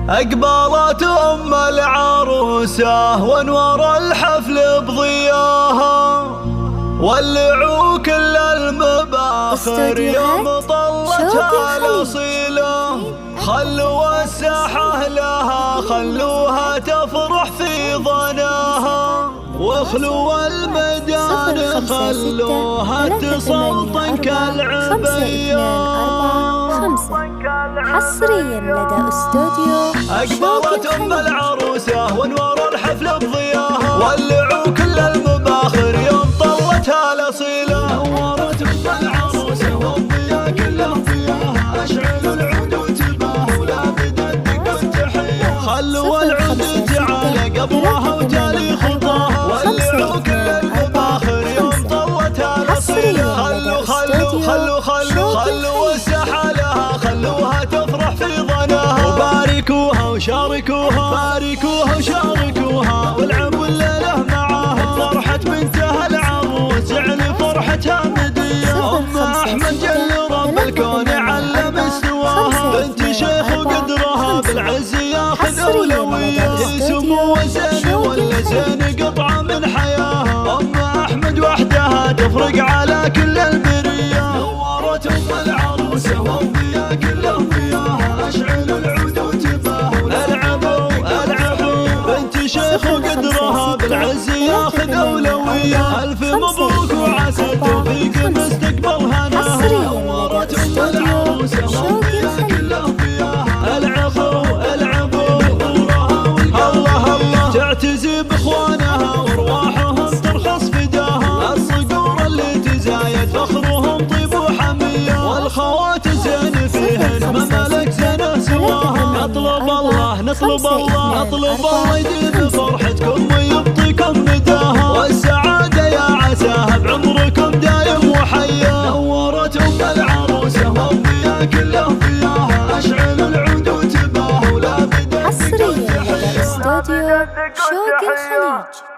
أقبلت أم العروسة وانور الحفل بضياها، ولعوا كل المباخر يوم طلتها الأصيلة. خلوا الساحة لها، خلوها تفرح في ظناها، واخلوا الميدان خلوها تسلطن كالعبية. حصريا لدى استوديو أقبلت أم العروسة وانور الحفل بضياها، ولعوا كل المباخر يوم طلتها الأصيلة. نورت أم العروسة والضياء كله ضياها، أشعلوا العود وتباهوا ولا بددق التحية. خلوا العود تعالى قبلها وجالي خطاها، ولعوا كل المباخر يوم طلتها الأصيلة. خلوا الساحة لها، خلوها تفرح في ظناها، وباركوها وشاركوها، باركوها وشاركوها، والعبوا الليلة معاها. فرحة بنتها العروس يعني فرحتها مدية. أم أحمد جل رب الكون علم استواها، بنت شيخ وقدرها بالعز ياخذ أولوية. سمو زين ولا زين قطعة من حياها، أم أحمد وحدها تفرق على كل البرية. نورت أم العروسة والضياء كله ضياها، أشعلوا العود وتباهوا ألعبوا بنت شيخ وقدرها بالعز ياخذ أولوية. ألف مبروك وعسى التوفيق مستقبل هناها. نورت أم العروسة والضياء كله ضياها، ألعبوا الله تعتزي بإخوانها وأرواحهم ترخص فداها. الصقور اللي تزايد فخرهم طيب وحمية، والخوات زين فيهن ممالك زينه سواها. نطلب الله يديم فرحتكم ويبطيكم نداها، والسعادة يا عساها بعمركم دايم وحيا. نورت أم العروسة والضياء كله ضياها، أشعلوا العود وتباهوا لا بددق التحية. حصريا لدى استوديو شوق الخليج.